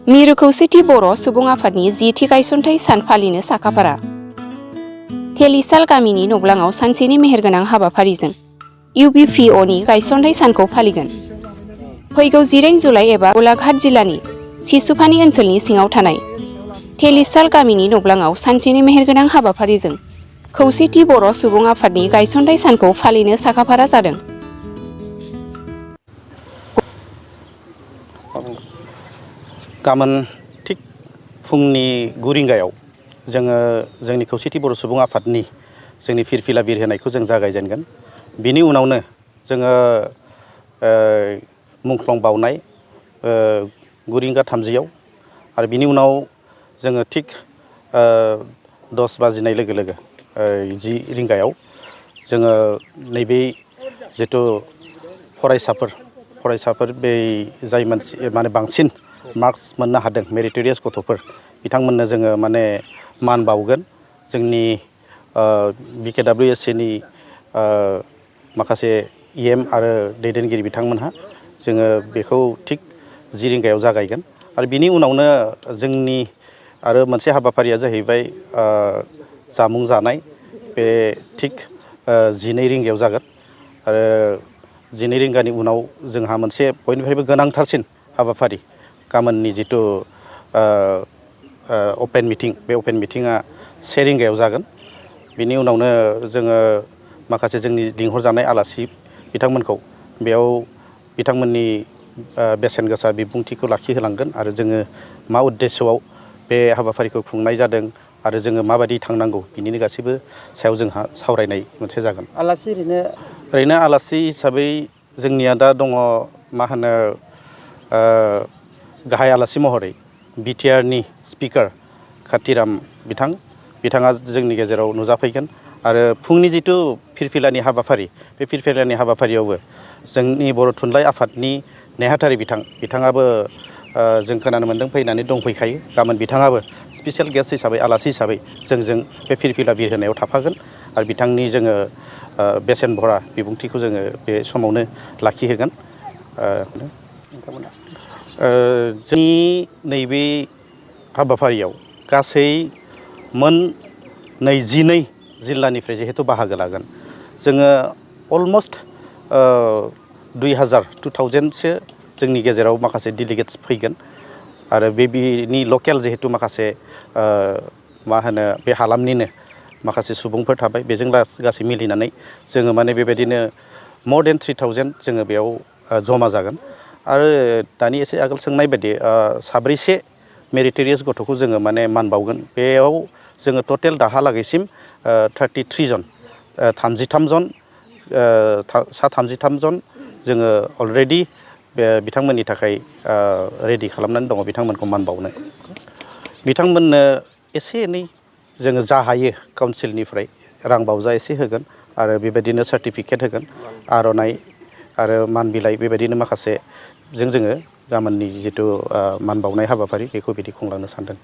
मिरु खौसेथि बर' सुबुं आफादनि 10थि गायसनथाइ सान फालिनो साखाफारा। तेलिसाल गामिनि नग्लाङाव सानसेनि मेहेरगोनां हाबाफारिजों UBPOनि गायसनथाइ सानखौ फालिगोन। फैगौ 10 जुलाइ एबा गलाघाट जिल्लानि सिसुपानि ओनसोलनि सिङाव थानाय तेलिसाल गामिनि नग्लाङाव सानसेनि मेहेरगोनां हाबाफारिजों खौसेथि बर' सुबुं आफादनि गायसनथाइ सानखौ फालिनो साखाफारा जादों। गाबोन थिग फुंनि 9 रिंगायाव जोङो जोंनि खौसेथि बर' सुबुं आफादनि जोंनि फिरफिला बिर होनायखौ जों जागायजेनगोन। बिनि उनावनो जोङो मुंख्लं बावनाय 9 रिंगा 30 आरो बिनि उनाव जोङो थिग 10 बाजिनाय लोगो लोगो 10 रिंगायाव जोङो नैबे जिथु फरायसाफोर बे जाय मानसि माने बांसिन मार्क्स मोननो हादों मेरिटरियास गथ'फोर बिथांमोननो जोङो माने मान बावगोन। जोंनि BKWSC नि माखासे EM आरो दैदेनगिरि बिथांमोनहा जोङो बेखौ थिग 10 रिंगायाव जागायगोन आरो बिनि उनावनो जोंनि आरो मोनसे हाबाफारिया जाहैबाय जामुं जानाय बे थिग 12 रिंगायाव जागोन आरो 12 रिंगानि उनाव जोंहा मोनसे बयनिफ्रायबो गोनांथारसिन हाबाफारि गाबोननि जिथु अपेन मिटिं बे अपेन मिटिङा 1 रिंगायाव जागोन। बिनि उनावनो जोङो माखासे जोंनि लिंहरजानाय आलासि बिथांमोनखौ बेयाव बिथांमोननि बेसेन गोसा बिबुंथिखौ लाखिहोलांगोन आरो जोङो मा उद्देশ্যआव बे हाबाफारिखौ खुंनाय जादों आरो जोङो माबायदि थांनांगौ बिनिनो गासैबो सायाव जोंहा सावरायनाय मोनसे जागोन। आलासि ओरैनो आलासि हिसाबै जोंनिया दा दङ मा होनो गाहाय आलासि महरै BTR नि स्पिकार कातिराम बिथाङा जोंनि गेजेराव नुजाफैगोन आरो फुंनि जिथु फिरफिलानि हाबाफारि बे फिरफिलानि हाबाफारियावबो जोंनि बर' थुनलाइ आफादनि नेहाथारि बिथाङाबो जों खोनानो मोन्दों फैनानै दंफैखायो। गाबोन बिथाङाबो स्पेसियेल गेस्ट हिसाबै आलासि हिसाबै जोंजों बे फिरफिला बिर होनायाव थाफागोन आरो बिथांनि जोङो बेसेन भरा बिबुंथिखौ जोङो बे समावनो लाखिहोगोन। जोंनि नैबे हाबाफारियाव गासै मोन 22 जिल्लानिफ्राय जिहेतु बाहागो लागोन जोङो अलमस्ट 2000सो जोंनि गेजेराव माखासे डेलिगेट्स फैगोन आरो बिनि लकेल जिहेतु माखासे मा होनो बे हालामनिनो माखासे सुबुंफोर थाबाय बेजों गासै मिलिनानै जोङो माने बेबायदिनो more than 3000 जोङो बेयाव जमा जागोन आरो दानि एसे आगोल सोंनाय बायदि साब्रैसे मेरिटरियास गथ'खौ जोङो माने मान बावगोन। बेयाव जोङो टटेल दाहालागैसिम 33 जन 33 जन सा 33 जन जोङो अलरेडि बिथांमोननि थाखाय रेडि खालामनानै दङ बिथांमोनखौ मान बावनो। बिथांमोननो एसे एनै जोङो जा हायो काउन्सिलनिफ्राय रां बावजा एसे होगोन आरो बेबायदिनो सार्टिफिकेट होगोन आर'नाइ आरो मान बिलाइ बेबायदिनो माखासे जोङो गाबोननि जिथु मान बावनाय हाबाफारि बेखौ बिदि खुंलांनो सानदों।